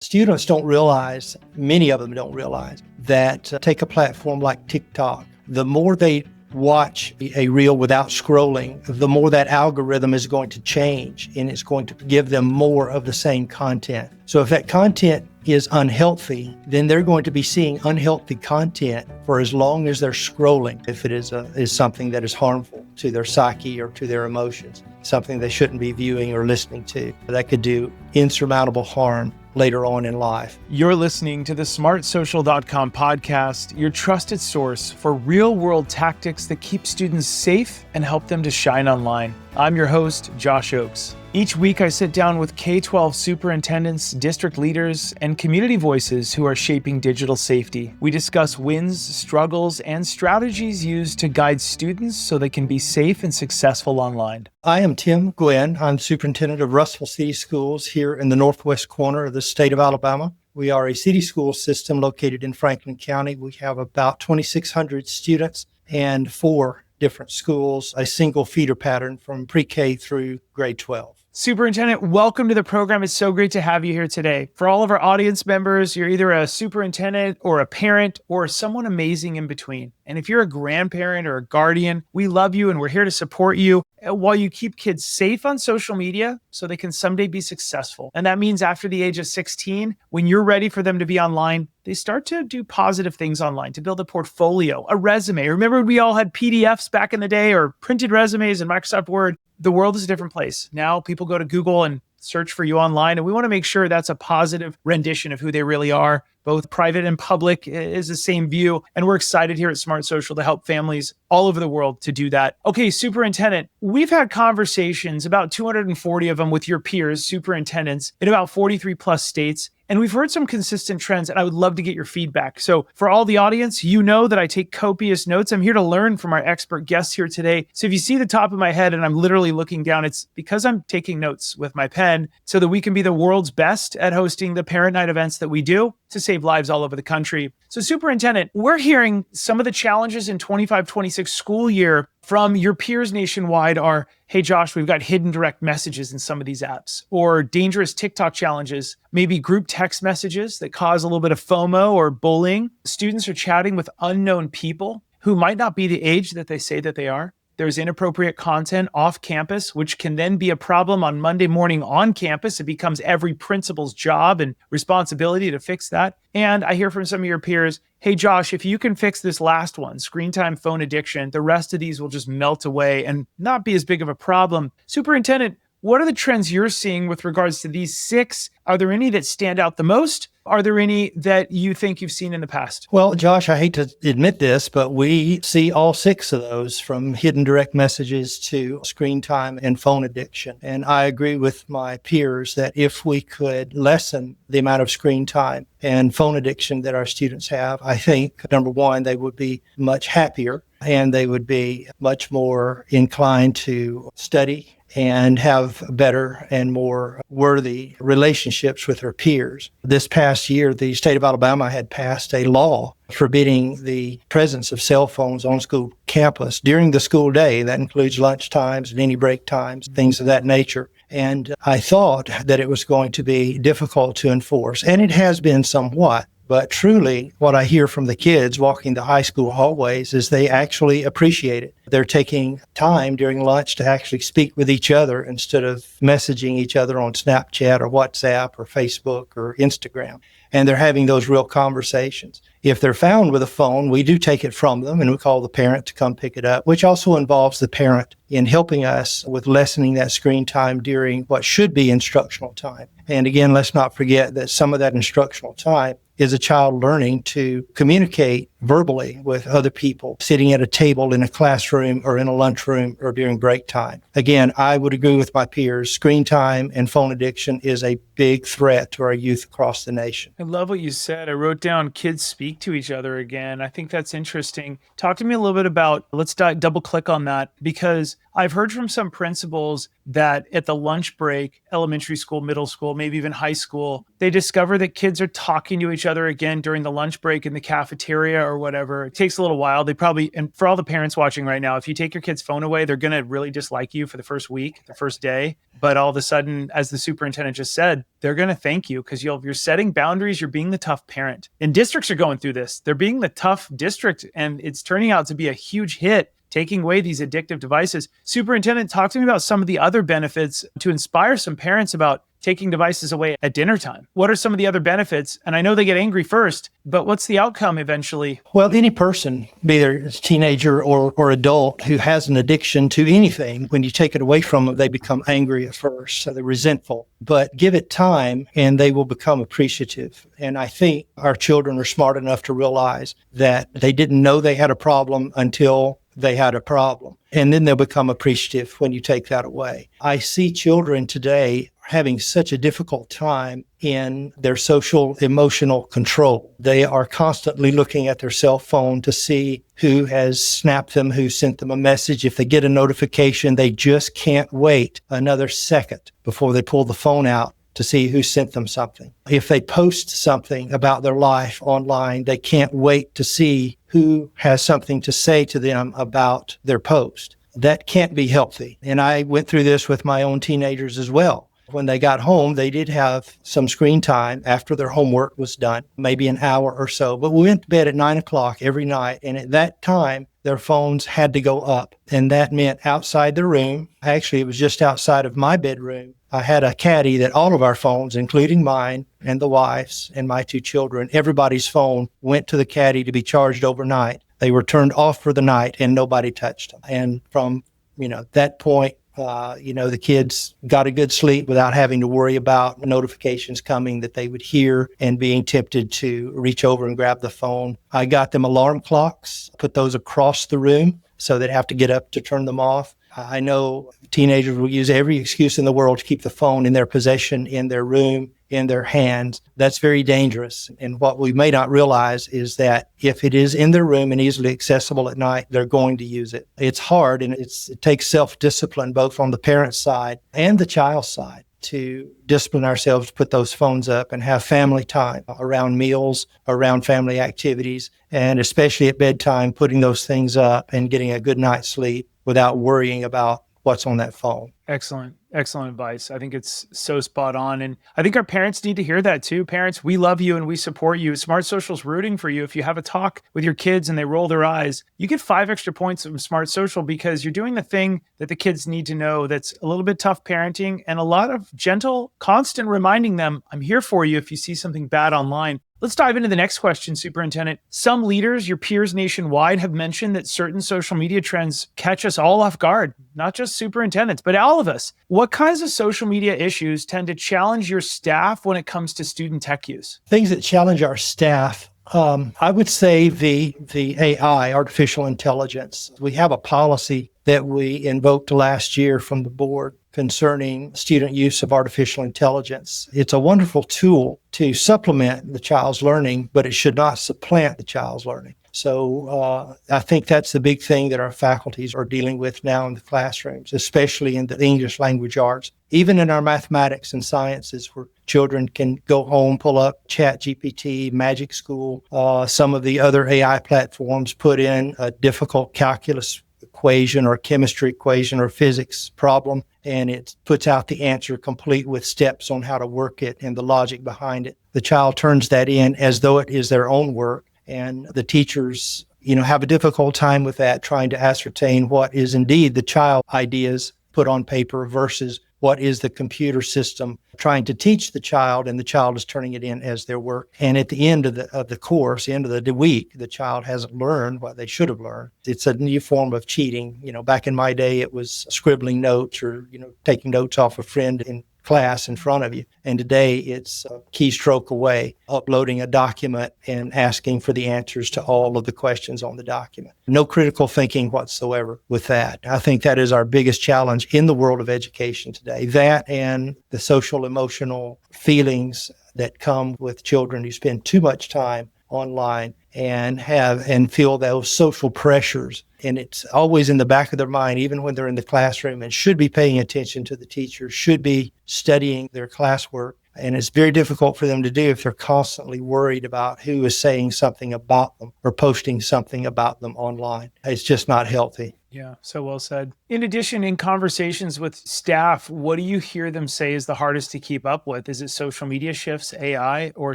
Students don't realize, many of them don't realize, that take a platform like TikTok. The more they watch a reel without scrolling, the more that algorithm is going to change, and it's going to give them more of the same content. So if that content is unhealthy, then they're going to be seeing unhealthy content for as long as they're scrolling. If it is something that is harmful to their psyche or to their emotions, something they shouldn't be viewing or listening to, that could do insurmountable harm later on in life. You're listening to the SmartSocial.com podcast, your trusted source for real-world tactics that keep students safe and help them to shine online. I'm your host, Josh Oakes. Each week, I sit down with K-12 superintendents, district leaders, and community voices who are shaping digital safety. We discuss wins, struggles, and strategies used to guide students so they can be safe and successful online. I am Tim Guinn. I'm superintendent of Russell City Schools here in the northwest corner of the state of Alabama. We are a city school system located in Franklin County. We have about 2,600 students and 4 different schools, a single feeder pattern from pre-K through grade 12. Superintendent, welcome to the program. It's so great to have you here today. For all of our audience members, you're either a superintendent or a parent or someone amazing in between. And if you're a grandparent or a guardian, we love you and we're here to support you while you keep kids safe on social media so they can someday be successful. And that means after the age of 16, when you're ready for them to be online, they start to do positive things online, to build a portfolio, a resume. Remember when we all had PDFs back in the day or printed resumes in Microsoft Word? The world is a different place. Now people go to Google and search for you online, and we want to make sure that's a positive rendition of who they really are. Both private and public is the same view. And we're excited here at Smart Social to help families all over the world to do that. Okay, Superintendent, we've had conversations, about 240 of them with your peers, superintendents, in about 43 plus states. And we've heard some consistent trends, and I would love to get your feedback. So for all the audience, you know that I take copious notes. I'm here to learn from our expert guests here today. So if you see the top of my head and I'm literally looking down, it's because I'm taking notes with my pen so that we can be the world's best at hosting the parent night events that we do to save lives all over the country. So Superintendent, we're hearing some of the challenges in 25-26 school year from your peers nationwide are, hey, Josh, we've got hidden direct messages in some of these apps, or dangerous TikTok challenges, maybe group text messages that cause a little bit of FOMO or bullying. Students are chatting with unknown people who might not be the age that they say that they are. There's inappropriate content off campus, which can then be a problem on Monday morning on campus. It becomes every principal's job and responsibility to fix that. And I hear from some of your peers, hey, Josh, if you can fix this last one, screen time, phone addiction, the rest of these will just melt away and not be as big of a problem. Superintendent, what are the trends you're seeing with regards to these 6? Are there any that stand out the most? Are there any that you think you've seen in the past? Well, Josh, I hate to admit this, but we see all 6 of those, from hidden direct messages to screen time and phone addiction. And I agree with my peers that if we could lessen the amount of screen time and phone addiction that our students have, I think, number one, they would be much happier and they would be much more inclined to study and have better and more worthy relationships with their peers. This past year, the state of Alabama had passed a law forbidding the presence of cell phones on school campus during the school day. That includes lunch times and any break times, things of that nature. And I thought that it was going to be difficult to enforce, and it has been somewhat. But truly, what I hear from the kids walking the high school hallways is they actually appreciate it. They're taking time during lunch to actually speak with each other instead of messaging each other on Snapchat or WhatsApp or Facebook or Instagram. And they're having those real conversations. If they're found with a phone, we do take it from them and we call the parent to come pick it up, which also involves the parent in helping us with lessening that screen time during what should be instructional time. And again, let's not forget that some of that instructional time is a child learning to communicate verbally with other people, sitting at a table in a classroom or in a lunchroom or during break time. Again, I would agree with my peers. Screen time and phone addiction is a big threat to our youth across the nation. I love what you said. I wrote down kids speak to each other again. I think that's interesting. Talk to me a little bit about, let's double click on that, because I've heard from some principals that at the lunch break, elementary school, middle school, maybe even high school, they discover that kids are talking to each other again during the lunch break in the cafeteria or whatever. It takes a little while. They probably, and for all the parents watching right now, if you take your kid's phone away, they're going to really dislike you for the first week, the first day. But all of a sudden, as the superintendent just said, they're going to thank you because you're setting boundaries. You're being the tough parent. And districts are going through this. They're being the tough district, and it's turning out to be a huge hit, taking away these addictive devices. Superintendent, talk to me about some of the other benefits to inspire some parents about taking devices away at dinner time. What are some of the other benefits? And I know they get angry first, but what's the outcome eventually? Well, any person, be it a teenager or adult who has an addiction to anything, when you take it away from them, they become angry at first. So they're resentful. But give it time and they will become appreciative. And I think our children are smart enough to realize that they didn't know they had a problem until they had a problem. And then they'll become appreciative when you take that away. I see children today having such a difficult time in their social emotional control. They are constantly looking at their cell phone to see who has snapped them, who sent them a message. If they get a notification, they just can't wait another second before they pull the phone out to see who sent them something. If they post something about their life online, they can't wait to see who has something to say to them about their post. That can't be healthy. And I went through this with my own teenagers as well. When they got home, they did have some screen time after their homework was done, maybe an hour or so. But we went to bed at 9 o'clock every night. And at that time, their phones had to go up. And that meant outside the room. Actually, it was just outside of my bedroom. I had a caddy that all of our phones, including mine and the wife's and my two children, everybody's phone went to the caddy to be charged overnight. They were turned off for the night and nobody touched them. And from, that point, the kids got a good sleep without having to worry about notifications coming that they would hear and being tempted to reach over and grab the phone. I got them alarm clocks, put those across the room so they'd have to get up to turn them off. I know teenagers will use every excuse in the world to keep the phone in their possession, in their room, in their hands. That's very dangerous. And what we may not realize is that if it is in their room and easily accessible at night, they're going to use it. It's hard, and it takes self-discipline both on the parent side and the child side to discipline ourselves to put those phones up and have family time around meals, around family activities, and especially at bedtime, putting those things up and getting a good night's sleep without worrying about what's on that phone. Excellent. Excellent advice. I think it's so spot on. And I think our parents need to hear that too. Parents, we love you and we support you. Smart Social's rooting for you. If you have a talk with your kids and they roll their eyes, you get 5 extra points from Smart Social because you're doing the thing that the kids need to know that's a little bit tough parenting and a lot of gentle, constant reminding them, I'm here for you if you see something bad online. Let's dive into the next question, Superintendent. Some leaders, your peers nationwide, have mentioned that certain social media trends catch us all off guard, not just superintendents, but all of us. What kinds of social media issues tend to challenge your staff when it comes to student tech use? Things that challenge our staff, I would say the AI, artificial intelligence. We have a policy that we invoked last year from the board concerning student use of artificial intelligence. It's a wonderful tool to supplement the child's learning, but it should not supplant the child's learning. So I think that's the big thing that our faculties are dealing with now in the classrooms, especially in the English language arts, even in our mathematics and sciences where children can go home, pull up ChatGPT, Magic School, some of the other AI platforms, put in a difficult calculus equation or chemistry equation or physics problem, and it puts out the answer complete with steps on how to work it and the logic behind it. The child turns that in as though it is their own work, and the teachers, have a difficult time with that, trying to ascertain what is indeed the child ideas put on paper versus what is the computer system trying to teach the child, and the child is turning it in as their work. And at the end of the course, the end of the week, the child hasn't learned what they should have learned. It's a new form of cheating. Back in my day, it was scribbling notes or, taking notes off a friend in class in front of you. And today it's a keystroke away, uploading a document and asking for the answers to all of the questions on the document. No critical thinking whatsoever with that. I think that is our biggest challenge in the world of education today. That and the social emotional feelings that come with children who spend too much time online and feel those social pressures. And it's always in the back of their mind, even when they're in the classroom, and should be paying attention to the teacher, should be studying their classwork. And it's very difficult for them to do if they're constantly worried about who is saying something about them or posting something about them online. It's just not healthy. Yeah, so well said. In addition, in conversations with staff, what do you hear them say is the hardest to keep up with? Is it social media shifts, AI, or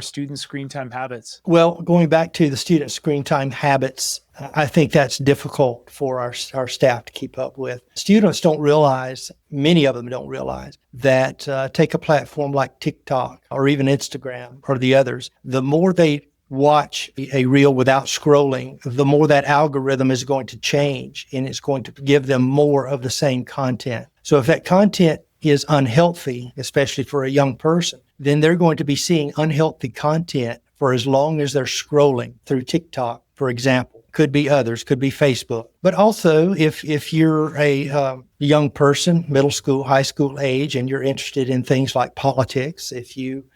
student screen time habits? Well, going back to the student screen time habits, I think that's difficult for our staff to keep up with. Students don't realize, many of them don't realize, that take a platform like TikTok or even Instagram or the others, the more they watch a reel without scrolling, the more that algorithm is going to change, and it's going to give them more of the same content. So if that content is unhealthy, especially for a young person, then they're going to be seeing unhealthy content for as long as they're scrolling through TikTok, for example. Could be others, could be Facebook. But also, if you're a young person, middle school, high school age, and you're interested in things like politics, if you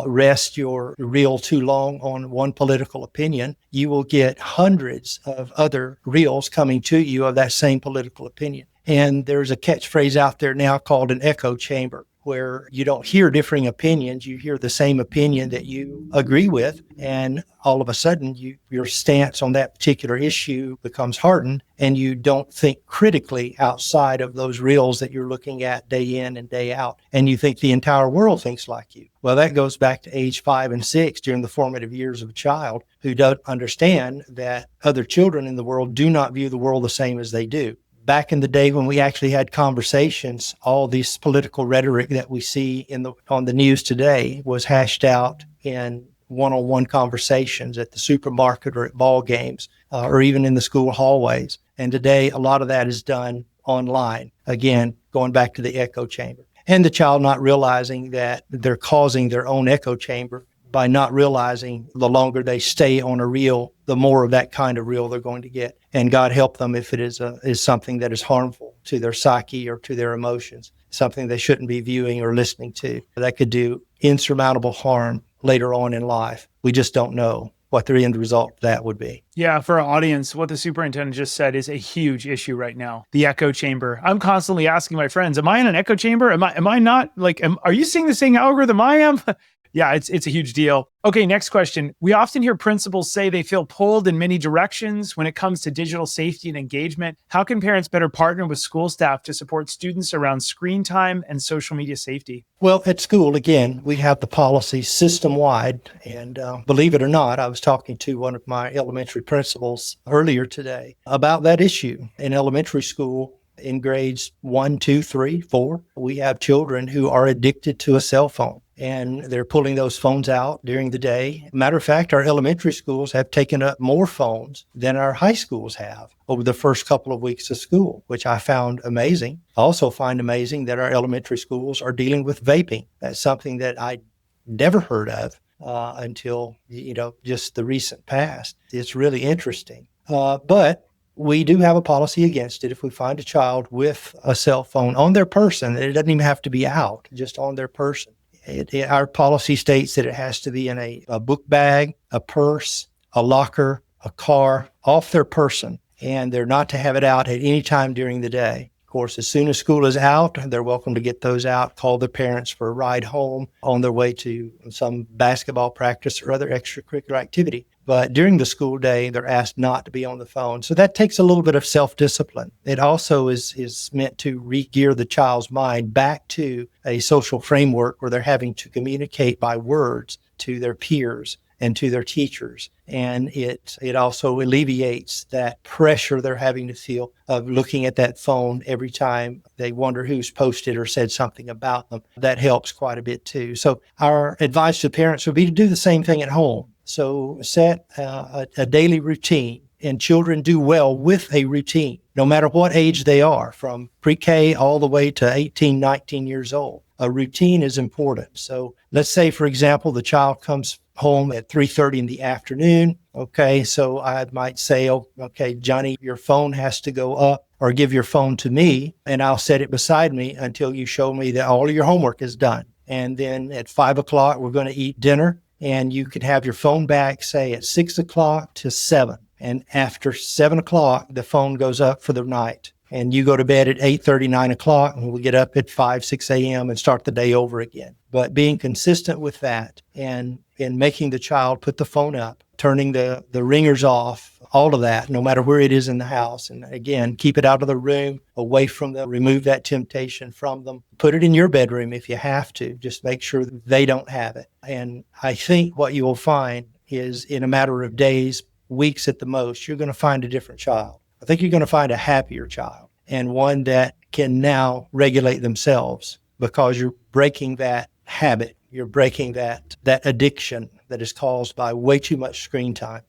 rest your reel too long on one political opinion, you will get hundreds of other reels coming to you of that same political opinion. And there's a catchphrase out there now called an echo chamber, where you don't hear differing opinions, you hear the same opinion that you agree with, and all of a sudden your stance on that particular issue becomes hardened, and you don't think critically outside of those reels that you're looking at day in and day out, and you think the entire world thinks like you. Well, that goes back to age 5 and 6, during the formative years of a child, who don't understand that other children in the world do not view the world the same as they do. Back in the day when we actually had conversations, all this political rhetoric that we see on the news today was hashed out in one-on-one conversations at the supermarket or at ball games, or even in the school hallways. And today, a lot of that is done online. Again, going back to the echo chamber. And the child not realizing that they're causing their own echo chamber by not realizing the longer they stay on a reel, the more of that kind of reel they're going to get. And God help them if it is something that is harmful to their psyche or to their emotions, something they shouldn't be viewing or listening to. That could do insurmountable harm later on in life. We just don't know what the end result of that would be. Yeah, for our audience, what the superintendent just said is a huge issue right now. The echo chamber. I'm constantly asking my friends, am I in an echo chamber? Am I not? Are you seeing the same algorithm I am? Yeah, it's a huge deal. Okay, next question. We often hear principals say they feel pulled in many directions when it comes to digital safety and engagement. How can parents better partner with school staff to support students around screen time and social media safety? Well, at school, again, we have the policy system-wide. And believe it or not, I was talking to one of my elementary principals earlier today about that issue. In elementary school, in grades 1, 2, 3, 4, we have children who are addicted to a cell phone. And they're pulling those phones out during the day. Matter of fact, our elementary schools have taken up more phones than our high schools have over the first couple of weeks of school, which I found amazing. I also find amazing that our elementary schools are dealing with vaping. That's something that I never heard of until, just the recent past. It's really interesting. But we do have a policy against it. If we find a child with a cell phone on their person, it doesn't even have to be out, just on their person. Our policy states that it has to be in a book bag, a purse, a locker, a car, off their person, and they're not to have it out at any time during the day. Of course, as soon as school is out, they're welcome to get those out, call their parents for a ride home on their way to some basketball practice or other extracurricular activity. But during the school day, they're asked not to be on the phone. So that takes a little bit of self-discipline. It also is meant to re-gear the child's mind back to a social framework where they're having to communicate by words to their peers and to their teachers. And it also alleviates that pressure they're having to feel of looking at that phone every time they wonder who's posted or said something about them. That helps quite a bit too. So our advice to parents would be to do the same thing at home. So set a daily routine, and children do well with a routine, no matter what age they are, from pre-K all the way to 18, 19 years old. A routine is important. So let's say, for example, the child comes home at 3:30 in the afternoon. Okay, so I might say, okay, Johnny, your phone has to go up, or give your phone to me, and I'll set it beside me until you show me that all of your homework is done. And then at 5 o'clock, we're going to eat dinner. and you could have your phone back, say at 6 o'clock to 7. And after 7 o'clock, the phone goes up for the night. And you go to bed at 8:30, 9 o'clock, and we get up at 5, 6 a.m. and start the day over again. But being consistent with that and making the child put the phone up, turning the ringers off, all of that, no matter where it is in the house. And again, keep it out of the room, away from them, remove that temptation from them. Put it in your bedroom if you have to. Just make sure that they don't have it. And I think what you will find is in a matter of days, weeks at the most, you're going to find a different child. I think you're going to find a happier child and one that can now regulate themselves because you're breaking that habit. You're breaking that addiction that is caused by way too much screen time.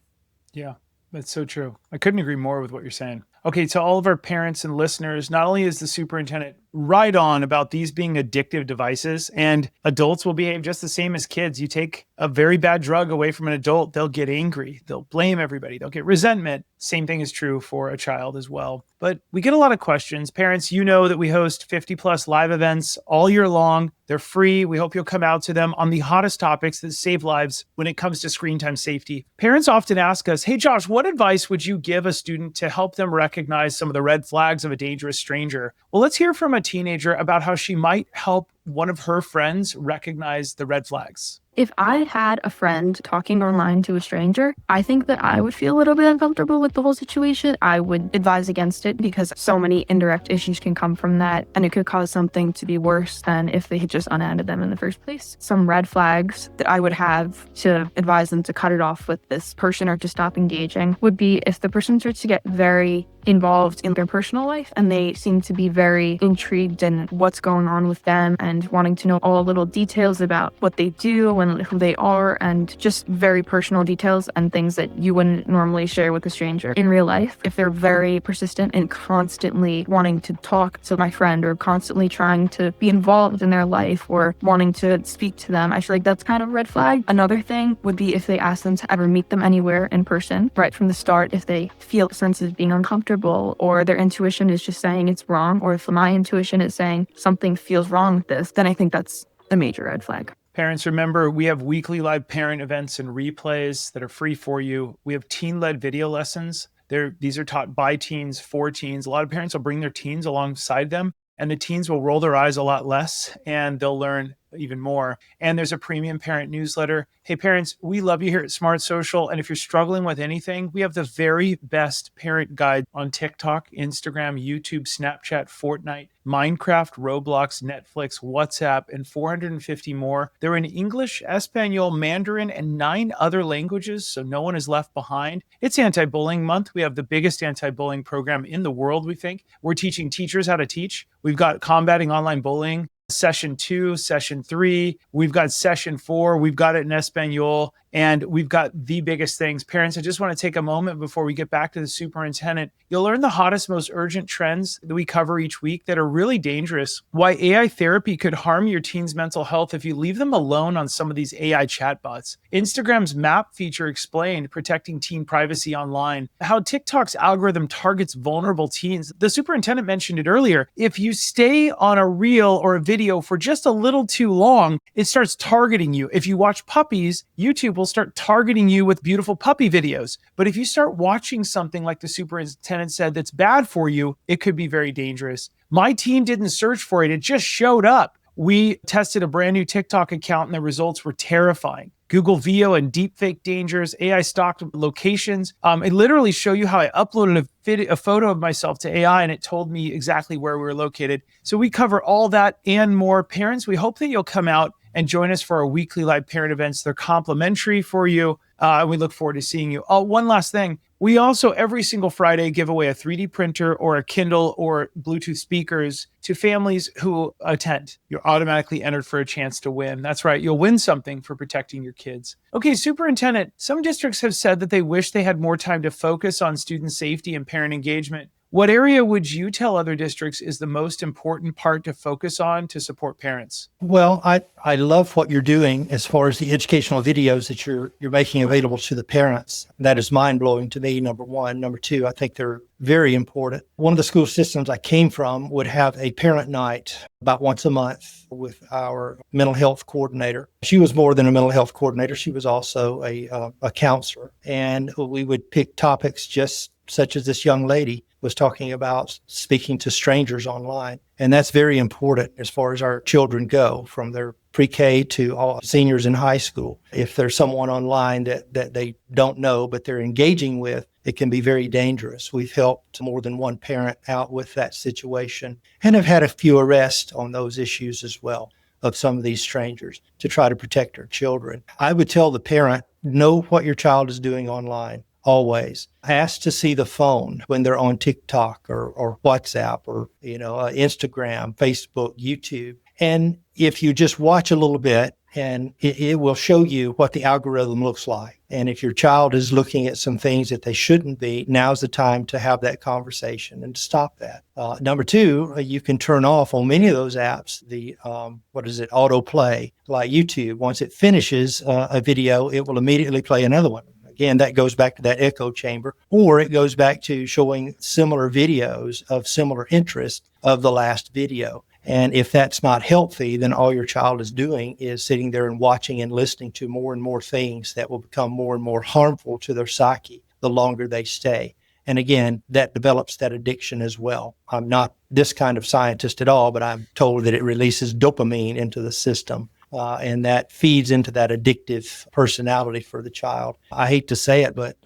Yeah, that's so true. I couldn't agree more with what you're saying. Okay, to all of our parents and listeners, not only is the superintendent right on about these being addictive devices, and adults will behave just the same as kids. You take a very bad drug away from an adult, they'll get angry, they'll blame everybody, they'll get resentment. Same thing is true for a child as well. But we get a lot of questions. Parents, you know that we host 50 plus live events all year long. They're free. We hope you'll come out to them on the hottest topics that save lives when it comes to screen time safety. Parents often ask us, hey, Josh, what advice would you give a student to help them recognize some of the red flags of a dangerous stranger? Well, let's hear from a teenager about how she might help one of her friends recognize the red flags. If I had a friend talking online to a stranger, I think that I would feel a little bit uncomfortable with the whole situation. I would advise against it because so many indirect issues can come from that, and it could cause something to be worse than if they had just unadded them in the first place. Some red flags that I would have to advise them to cut it off with this person or to stop engaging would be if the person starts to get very involved in their personal life and they seem to be very intrigued in what's going on with them and wanting to know all the little details about what they do and who they are, and just very personal details and things that you wouldn't normally share with a stranger in real life. If they're very persistent and constantly wanting to talk to my friend or constantly trying to be involved in their life or wanting to speak to them, I feel like that's kind of a red flag. Another thing would be if they ask them to ever meet them anywhere in person right from the start, if they feel a sense of being uncomfortable or their intuition is just saying it's wrong, or if my intuition is saying something feels wrong with this, then I think that's a major red flag. Parents, remember, we have weekly live parent events and replays that are free for you. We have teen-led video lessons. These are taught by teens, for teens. A lot of parents will bring their teens alongside them, and the teens will roll their eyes a lot less, and they'll learn even more. And there's a premium parent newsletter. Hey, parents, we love you here at Smart Social. And if you're struggling with anything, we have the very best parent guide on TikTok, Instagram, YouTube, Snapchat, Fortnite, Minecraft, Roblox, Netflix, WhatsApp, and 450 more. They're in English, Espanol, Mandarin, and 9 other languages, so no one is left behind. It's anti-bullying month. We have the biggest anti-bullying program in the world, we think. We're teaching teachers how to teach. We've got combating online bullying. Session 2, Session 3, we've got Session 4, we've got it in Espanol, and we've got the biggest things. Parents, I just want to take a moment before we get back to the superintendent. You'll learn the hottest, most urgent trends that we cover each week that are really dangerous, why AI therapy could harm your teen's mental health if you leave them alone on some of these AI chatbots. Instagram's map feature explained protecting teen privacy online, how TikTok's algorithm targets vulnerable teens. The superintendent mentioned it earlier. If you stay on a reel or a video for just a little too long, it starts targeting you. If you watch puppies, YouTube will start targeting you with beautiful puppy videos. But if you start watching something like the superintendent said that's bad for you, it could be very dangerous. My teen didn't search for it. It just showed up. We tested a brand new TikTok account and the results were terrifying. Google VO and deepfake dangers, AI stalked locations. It literally showed you how I uploaded a photo of myself to AI and it told me exactly where we were located. So we cover all that and more. Parents, we hope that you'll come out and join us for our weekly live parent events. They're complimentary for you. We look forward to seeing you. Oh, one last thing. We also, every single Friday, give away a 3D printer or a Kindle or Bluetooth speakers to families who attend. You're automatically entered for a chance to win. That's right. You'll win something for protecting your kids. Okay, superintendent, some districts have said that they wish they had more time to focus on student safety and parent engagement. What area would you tell other districts is the most important part to focus on to support parents? Well, I love what you're doing as far as the educational videos that you're making available to the parents. That is mind-blowing to me, number one. Number two, I think they're very important. One of the school systems I came from would have a parent night about once a month with our mental health coordinator. She was more than a mental health coordinator. She was also a counselor. And we would pick topics just such as this young lady was talking about, speaking to strangers online. And that's very important as far as our children go, from their pre-K to all seniors in high school. If there's someone online that they don't know, but they're engaging with, it can be very dangerous. We've helped more than one parent out with that situation and have had a few arrests on those issues as well of some of these strangers to try to protect our children. I would tell the parent, know what your child is doing online. Always ask to see the phone when they're on TikTok or WhatsApp or, Instagram, Facebook, YouTube. And if you just watch a little bit, and it will show you what the algorithm looks like. And if your child is looking at some things that they shouldn't be, now's the time to have that conversation and to stop that. Number two, you can turn off on many of those apps, the autoplay, like YouTube. Once it finishes a video, it will immediately play another one. Again, that goes back to that echo chamber, or it goes back to showing similar videos of similar interest of the last video. And if that's not healthy, then all your child is doing is sitting there and watching and listening to more and more things that will become more and more harmful to their psyche the longer they stay. And again, that develops that addiction as well. I'm not this kind of scientist at all, but I'm told that it releases dopamine into the system. And that feeds into that addictive personality for the child. I hate to say it, but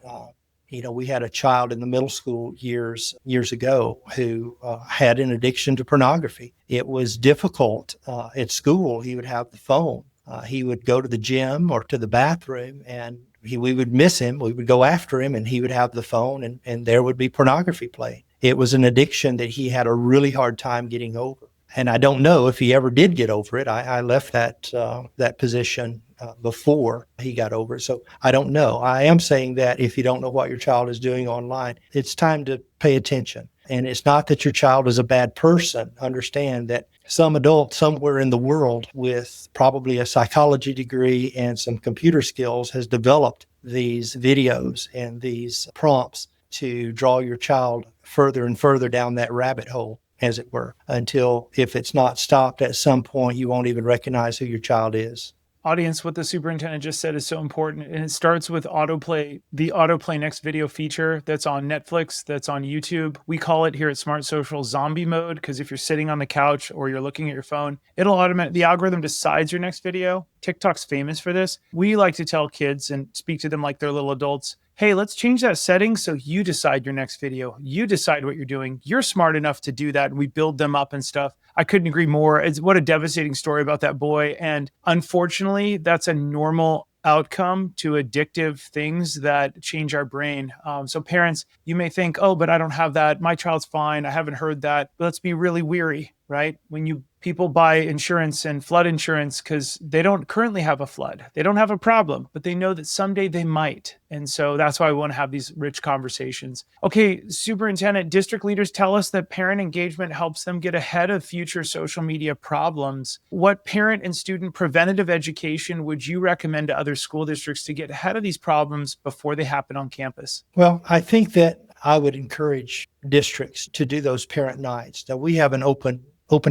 we had a child in the middle school years ago who had an addiction to pornography. It was difficult at school. He would have the phone. He would go to the gym or to the bathroom, and we would miss him. We would go after him, and he would have the phone, and there would be pornography playing. It was an addiction that he had a really hard time getting over. And I don't know if he ever did get over it. I left that position before he got over it. So I don't know. I am saying that if you don't know what your child is doing online, it's time to pay attention. And it's not that your child is a bad person. Understand that some adult somewhere in the world with probably a psychology degree and some computer skills has developed these videos and these prompts to draw your child further and further down that rabbit hole, as it were, until if it's not stopped at some point, you won't even recognize who your child is. Audience, what the superintendent just said is so important. And it starts with autoplay, the autoplay next video feature that's on Netflix, that's on YouTube. We call it here at Smart Social zombie mode, because if you're sitting on the couch or you're looking at your phone, it'll the algorithm decides your next video. TikTok's famous for this. We like to tell kids and speak to them like they're little adults. Hey, let's change that setting so you decide your next video. You decide what you're doing. You're smart enough to do that. And we build them up and stuff. I couldn't agree more. What a devastating story about that boy. And unfortunately, that's a normal outcome to addictive things that change our brain. So parents, you may think, oh, but I don't have that. My child's fine. I haven't heard that. But let's be really weary, right? When people buy insurance and flood insurance because they don't currently have a flood. They don't have a problem, but they know that someday they might. And so that's why we want to have these rich conversations. Okay, Superintendent, district leaders tell us that parent engagement helps them get ahead of future social media problems. What parent and student preventative education would you recommend to other school districts to get ahead of these problems before they happen on campus? Well, I think that I would encourage districts to do those parent nights. Now, we have an open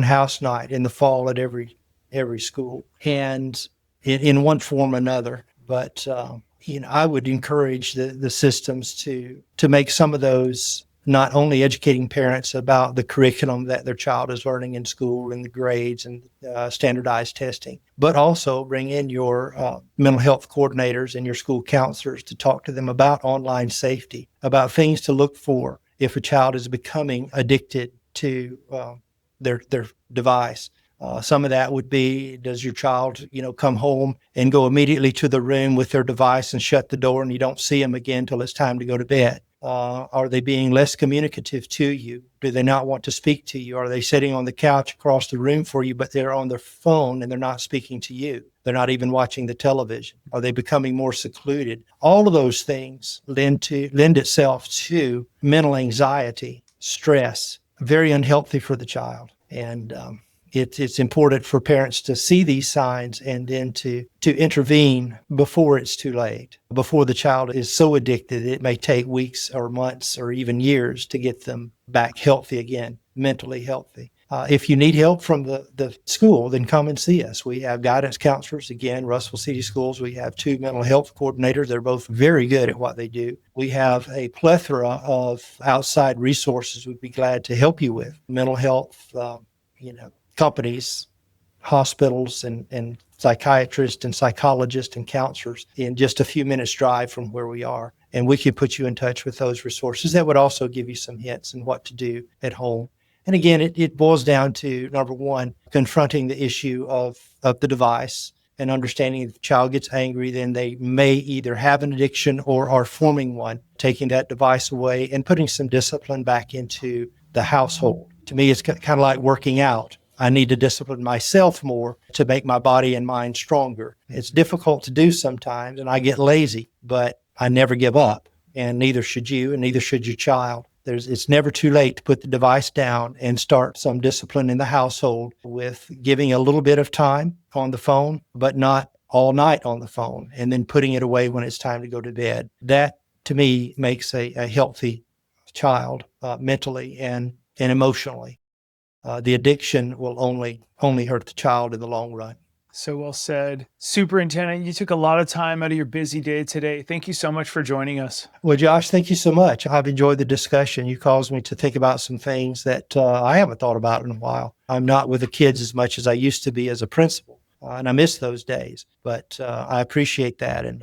house night in the fall at every school, and in one form or another. But I would encourage the systems to make some of those, not only educating parents about the curriculum that their child is learning in school and the grades and standardized testing, but also bring in your mental health coordinators and your school counselors to talk to them about online safety, about things to look for if a child is becoming addicted to their device. Some of that would be, does your child, come home and go immediately to the room with their device and shut the door and you don't see them again till it's time to go to bed? Are they being less communicative to you? Do they not want to speak to you? Are they sitting on the couch across the room for you, but they're on their phone and they're not speaking to you? They're not even watching the television. Are they becoming more secluded? All of those things lend itself to mental anxiety stress, very unhealthy for the child. And it's important for parents to see these signs and then to intervene before it's too late, before the child is so addicted it may take weeks or months or even years to get them back healthy again, mentally healthy. If you need help from the school, then come and see us. We have guidance counselors. Again, Russell City Schools, we have 2 mental health coordinators. They're both very good at what they do. We have a plethora of outside resources we'd be glad to help you with. Mental health, companies, hospitals, and psychiatrists and psychologists and counselors in just a few minutes drive from where we are. And we can put you in touch with those resources. That would also give you some hints on what to do at home. And again, it boils down to, number one, confronting the issue of the device and understanding if the child gets angry, then they may either have an addiction or are forming one, taking that device away and putting some discipline back into the household. To me, it's kind of like working out. I need to discipline myself more to make my body and mind stronger. It's difficult to do sometimes, and I get lazy, but I never give up, and neither should you, and neither should your child. It's never too late to put the device down and start some discipline in the household with giving a little bit of time on the phone, but not all night on the phone, and then putting it away when it's time to go to bed. That, to me, makes a healthy child mentally and emotionally. The addiction will only hurt the child in the long run. So well said. Superintendent, you took a lot of time out of your busy day today. Thank you so much for joining us. Well, Josh, thank you so much. I've enjoyed the discussion. You caused me to think about some things that I haven't thought about in a while. I'm not with the kids as much as I used to be as a principal, and I miss those days. But I appreciate that. And,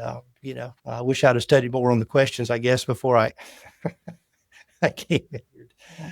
I wish I'd have studied more on the questions, I guess, before I came here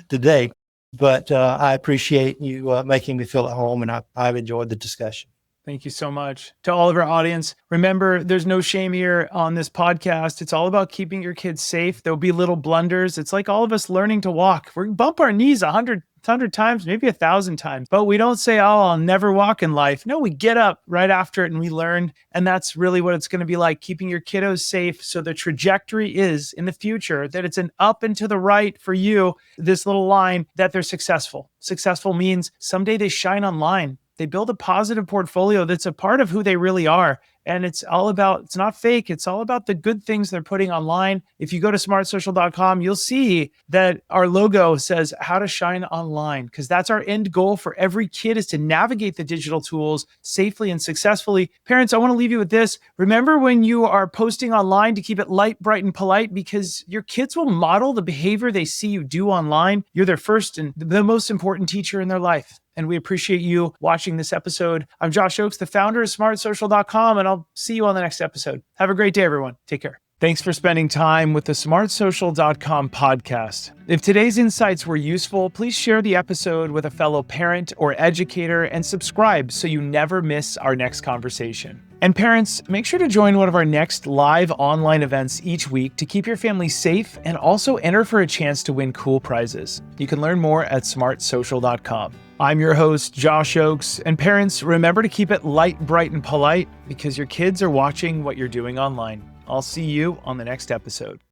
today. But I appreciate you making me feel at home, and I've enjoyed the discussion. Thank you so much. To all of our audience, remember, there's no shame here on this podcast. It's all about keeping your kids safe. There'll be little blunders. It's like all of us learning to walk. We bump our knees 100 times, maybe 1,000 times, but we don't say, oh, I'll never walk in life. No, we get up right after it and we learn. And that's really what it's going to be like, keeping your kiddos safe. So the trajectory is in the future that it's an up and to the right for you, this little line, that they're successful. Successful means someday they shine online. They build a positive portfolio that's a part of who they really are. And it's not fake. It's all about the good things they're putting online. If you go to smartsocial.com, you'll see that our logo says how to shine online, because that's our end goal for every kid, is to navigate the digital tools safely and successfully. Parents, I want to leave you with this. Remember when you are posting online to keep it light, bright, and polite, because your kids will model the behavior they see you do online. You're their first and the most important teacher in their life. And we appreciate you watching this episode. I'm Josh Oakes, the founder of smartsocial.com, and I'll see you on the next episode. Have a great day, everyone. Take care. Thanks for spending time with the smartsocial.com podcast. If today's insights were useful, please share the episode with a fellow parent or educator and subscribe so you never miss our next conversation. And parents, make sure to join one of our next live online events each week to keep your family safe and also enter for a chance to win cool prizes. You can learn more at smartsocial.com. I'm your host, Josh Oakes, and parents, remember to keep it light, bright, and polite, because your kids are watching what you're doing online. I'll see you on the next episode.